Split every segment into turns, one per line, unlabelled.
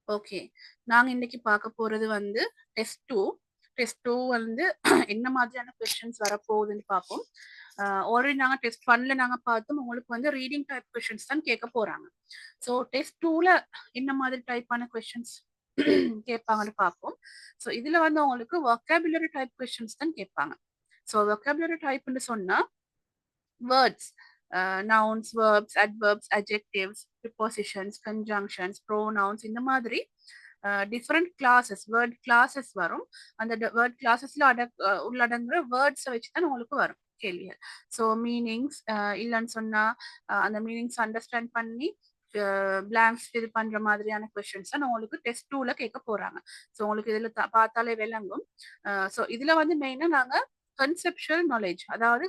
Okay. நாங்க இன்னைக்கு பார்க்க போறது வந்து டெஸ்ட் 2. டெஸ்ட் 2 வந்து என்ன மாதிரியான கொஸ்டின்ஸ் வரப்போகுதுன்னு பார்ப்போம். ஆல்ரெடி நாங்க டெஸ்ட் 1ல நாங்க பார்த்தோம். உங்களுக்கு வந்து ரீடிங் டைப் கொஸ்டின்ஸ் தான் கேட்க போறாங்க. ஸோ டெஸ்ட் 2ல என்ன மாதிரி டைப்பான கொஸ்டின்ஸ் கேட்பாங்கன்னு பார்ப்போம். ஸோ இதுல வந்து உங்களுக்கு வொக்காபுலரி டைப் கொஸ்டின்ஸ் தான் கேட்பாங்க. ஸோ வொக்காபுலரி டைப்னு சொன்னா words, nouns, verbs, adverbs, adjectives, prepositions, conjunctions, pronouns இந்த மாதிரி டிஃப்ரெண்ட் கிளாஸஸ் வேர்ட் கிளாஸஸ் வரும். அந்த வேர்ட் கிளாஸஸ்ல உள்ளடங்குற வேர்ட்ஸை வச்சு தான் உங்களுக்கு வரும் கேள்விகள். ஸோ மீனிங்ஸ் இல்லைன்னு சொன்னா அந்த மீனிங்ஸ் அண்டர்ஸ்டாண்ட் பண்ணி பிளாங்க்ஸ் இது பண்ற மாதிரியான கொஸ்டின்ஸ் தான் உங்களுக்கு டெஸ்ட் 2ல கேட்க போறாங்க. ஸோ உங்களுக்கு இதுல பார்த்தாலே விளங்கும். ஸோ இதுல வந்து மெயினா நாங்க கன்செப்சுவல் நாலேஜ், அதாவது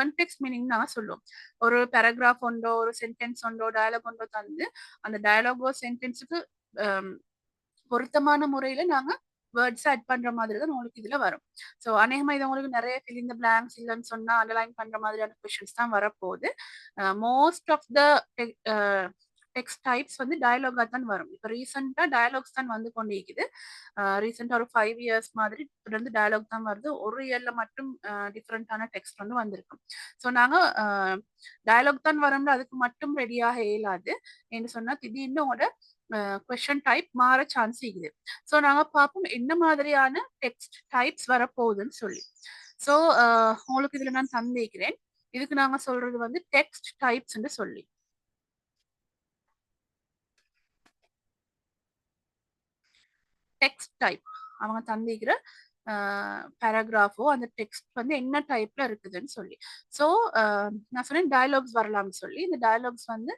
கன்டெக்ஸ்ட் மீனிங் நாங்க சொல்லுவோம். ஒரு பேராகிராஃப் ஒன்றோ ஒரு சென்டென்ஸ் ஒன்றோ டயலாக் ஒன்றோ தந்து அந்த டயலாகோ சென்டென்ஸுக்கு பொருத்தமான முறையில நாங்க வேர்ட்ஸ் ஆட் பண்ற மாதிரி தான் உங்களுக்கு இதுல வரும். ஸோ அநேகமா இது உங்களுக்கு நிறைய fill in the blanks இல்லைன்னு சொன்னா அண்டர்லைன் பண்ற மாதிரியான கொஸ்டின்ஸ் தான் வரப்போகுது. Most of the text types வந்து டயலாகா தான் வரும். இப்போ ரீசெண்டா டயலாக்ஸ் தான் வந்து கொண்டு இருக்குது. ரீசெண்டா ஒரு 5 இயர்ஸ் மாதிரி தொடர்ந்து டயலாக் தான் வருது. ஒரு இயர்ல மட்டும் டிஃப்ரெண்டான டெக்ஸ்ட் வந்து வந்திருக்கும். ஸோ நாங்க டயலாக் தான் வரும்ல அதுக்கு மட்டும் ரெடியாக இயலாது என்று சொன்னா திடீர்னு உங்களோட கொஸ்டின் டைப் மாற சான்ஸ் இருக்குது. ஸோ நாங்க பார்ப்போம் என்ன மாதிரியான டெக்ஸ்ட் டைப்ஸ் வரப்போகுதுன்னு சொல்லி. ஸோ உங்களுக்கு இதுல நான் தந்திக்கிறேன். இதுக்கு நாங்க சொல்றது வந்து டெக்ஸ்ட் டைப்ஸ் சொல்லி. டெக்ஸ்ட் டைப் அவங்க தந்திக்கிற பேராகிராஃபோ அந்த டெக்ஸ்ட் வந்து என்ன டைப்ல இருக்குதுன்னு சொல்லி. ஸோ நான் சொன்னேன் டயலாக்ஸ் வரலாம்னு சொல்லி. இந்த டயலாக்ஸ் வந்து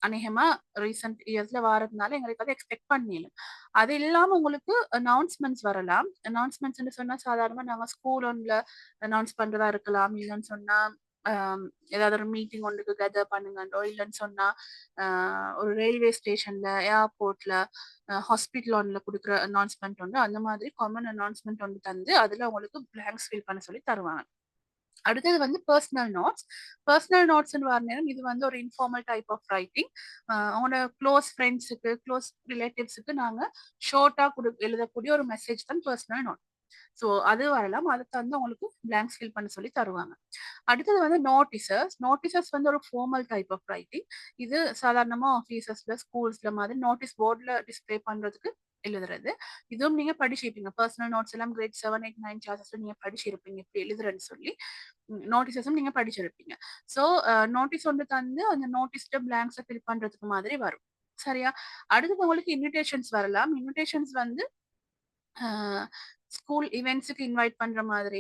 அநேகமா ரீசெண்ட் இயர்ஸ்ல வாரதுனால எங்களுக்கு அதை எக்ஸ்பெக்ட் பண்ணிடலாம். அது இல்லாம உங்களுக்கு அனௌன்ஸ்மெண்ட்ஸ் வரலாம். அனௌன்ஸ்மெண்ட்ஸ் சொன்னா சாதாரணமா நாங்க ஸ்கூல் ஒன்ல அனௌன்ஸ் பண்றதா இருக்கலாம். இல்லைன்னு சொன்னா ஏதாவது ஒரு மீட்டிங் ஒன்றுக்கு கெதர் பண்ணுங்கன்றோ இல்லைன்னு சொன்னா ஒரு ரயில்வே ஸ்டேஷன்ல ஏர்போர்ட்ல ஹாஸ்பிட்டல் ஒன்ல கொடுக்குற அனௌன்ஸ்மெண்ட் ஒன்று அந்த மாதிரி காமன் அனௌன்ஸ்மெண்ட் ஒன்று தந்து அதுல உங்களுக்கு பிளாங்க்ஸ் ஃபில் பண்ண சொல்லி தருவாங்க. அடுத்தது வந்து பர்சனல் நோட்ஸ். பர்சனல் நோட்ஸ் வர நேரம் இது வந்து ஒரு இன்ஃபார்மல் டைப் ஆஃப் ரைட்டிங். அவங்களோட க்ளோஸ் ஃப்ரெண்ட்ஸுக்கு க்ளோஸ் ரிலேட்டிவ்ஸுக்கு நாங்க ஷார்ட்டா எழுதக்கூடிய ஒரு மெசேஜ் தான் பர்சனல் நோட். ஸோ அது வரலாம். அதை தந்து உங்களுக்கு பிளாங்க்ஸ் ஃபில் பண்ண சொல்லி தருவாங்க. அடுத்தது வந்து நோட்டீசஸ். நோட்டீசஸ் வந்து ஒரு ஃபார்மல் டைப் ஆஃப் ரைட்டிங். இது சாதாரணமா ஆஃபீஸஸ்ல ஸ்கூல்ஸ்ல மாதிரி நோட்டீஸ் போர்டில் டிஸ்பிளே பண்றதுக்கு எழுதுறது. இதுவும் நீங்க படிச்சிருப்பீங்க. பர்சனல் நோட்ஸ் எல்லாம் கிரேட் 7, 8, 9 கிளாஸஸ்ல நீங்க படிச்சிருப்பீங்க இப்படி எழுதுறேன்னு சொல்லி. நோட்டீசஸும் நீங்க படிச்சிருப்பீங்க. ஸோ நோட்டீஸ் ஒன்று தந்து அந்த நோட்டீஸ்ட பிளாங்க்ஸை ஃபில் பண்றதுக்கு மாதிரி வரும். சரியா? அடுத்தது உங்களுக்கு இன்விடேஷன்ஸ் வரலாம். இன்விடேஷன்ஸ் வந்து ஸ்கூல் இவெண்ட்ஸுக்கு இன்வைட் பண்ற மாதிரி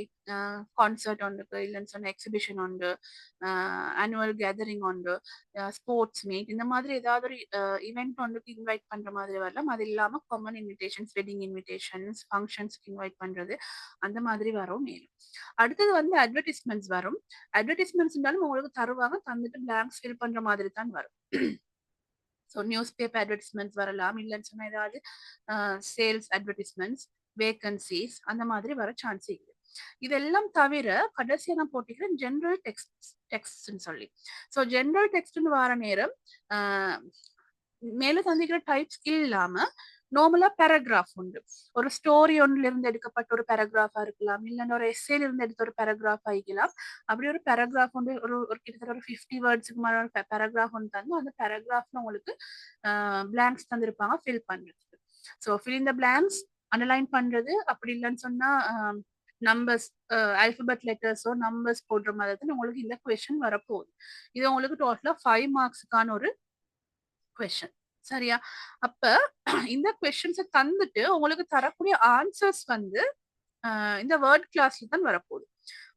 கான்சர்ட் ஒன்றுக்கு இல்லைன்னு சொன்ன எக்ஸிபிஷன் ஒன்று, ஆனுவல் கேதரிங் ஒன்று, ஸ்போர்ட்ஸ் மீட் இந்த மாதிரி ஏதாவது ஒரு இவெண்ட் ஒன்றுக்கு இன்வைட் பண்ற மாதிரி வரலாம். அது இல்லாம காமன் இன்விடேஷன்ஸ், வெட்டிங் இன்விடேஷன்ஸ், ஃபங்க்ஷன்ஸ்க்கு இன்வைட் பண்றது அந்த மாதிரி வரும் மேலும். அடுத்தது வந்து அட்வர்டைஸ்மெண்ட்ஸ் வரும். அட்வர்டைஸ்மெண்ட்ஸ்னாலும் உங்களுக்கு தருவாங்க, தந்துட்டு பிளாங்க்ஸ் ஃபில் பண்ற மாதிரி தான் வரும். ஸோ நியூஸ் பேப்பர் அட்வர்டைஸ்மெண்ட்ஸ் வரலாம். இல்லைன்னு சொன்னா ஏதாவது சேல்ஸ் அட்வர்டைஸ்மெண்ட்ஸ், வேகன்சிஸ் அந்த மாதிரி வர சான்ஸ் இருக்குது. இதெல்லாம் தவிர கடைசியா நான் போட்டிக்கிறேன் ஜென்ரல் டெக்ஸ்ட்னு சொல்லி. ஸோ ஜென்ரல் டெக்ஸ்ட்னு வர நேரம் மேல தந்திக்கிற டைப்ஸ் இல்லாம நார்மலா பேராகிராஃப் உண்டு. ஒரு ஸ்டோரி ஒன்றுல இருந்து எடுக்கப்பட்ட ஒரு பேராகிராஃபா இருக்கலாம், இல்லைன்னா ஒரு எஸ்ஏல இருந்து எடுத்த ஒரு பேராகிராஃப் ஆகிக்கலாம். அப்படி ஒரு பேராகிராஃப் வந்து ஒரு கிட்டத்தட்ட ஒரு 50 வேர்ட்ஸுக்கு மேல ஒரு பேராகிராஃப் ஒன்று தந்து அந்த பேராகிராஃப்ல உங்களுக்கு பிளாங்க்ஸ் தந்திருப்பாங்க ஃபில் பண்றதுக்கு. So fill in the blanks, underline பண்றது, அப்படி இல்லைன்னு சொன்னா நம்பர்ஸ், ஆல்பபெட் லெட்டர்ஸோ நம்பர்ஸ் போடுற மாதிரி தான் உங்களுக்கு இந்த கொஸ்டின் வரப்போகுது. இது உங்களுக்கு டோட்டலா 5 மார்க்ஸுக்கான ஒரு கொஸ்டின். சரியா? அப்ப இந்த கொஸ்டின்ஸை தந்துட்டு உங்களுக்கு தரக்கூடிய ஆன்சர்ஸ் வந்து இந்த வேர்ட் கிளாஸ்ல தான் வரப்போகுது.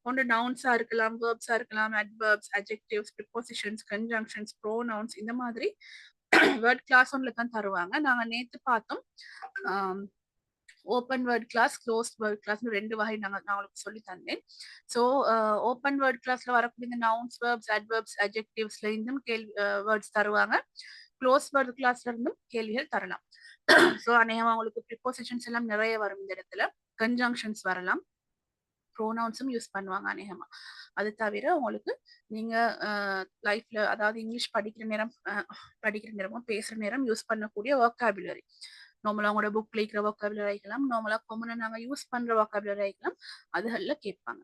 ஒன்று நவுன்ஸா இருக்கலாம், வேர்ப்ஸா இருக்கலாம், adverbs, adjectives, prepositions, conjunctions, pronouns இந்த மாதிரி வேர்ட் கிளாஸ் ஒன்ல தான் தருவாங்க. நாங்க நேத்து பார்த்தோம் open word class, closed word class 2 வகை நான் உங்களுக்கு சொல்லி தந்தேன். ஸோ ஓப்பன் வேர்ட் கிளாஸ்ல வரக்கூடிய இந்த நவுன்ஸ், வேர்ப்ஸ், அட்வர்ப்ஸ், அட்ஜெக்டிவ்ஸ்ல இருந்தும் கேள்வி வேர்ட்ஸ் தருவாங்க. க்ளோஸ் வேர்ட் கிளாஸ்ல இருந்தும் கேள்விகள் தரலாம். ஸோ அநேகமா உங்களுக்கு ப்ரிப்போசிஷன்ஸ் எல்லாம் நிறைய வரும் இந்த இடத்துல. கன்ஜங்ஷன்ஸ் வரலாம், ப்ரோனவுன்ஸும் யூஸ் பண்ணுவாங்க அநேகமா. அது தவிர உங்களுக்கு நீங்க லைஃப்ல அதாவது இங்கிலீஷ் படிக்கிற நேரமும் பேசுற நேரம் யூஸ் பண்ணக்கூடிய வொக்காபுலரி நார்மலா உங்களோட புக்ல இருக்கிற வொக்காபுலரி ஆகிக்கலாம், நார்மலா காமனா நாங்க யூஸ் பண்ற வொக்காபுலரி ஆகிக்கலாம், அதுகள்ல கேட்பாங்க.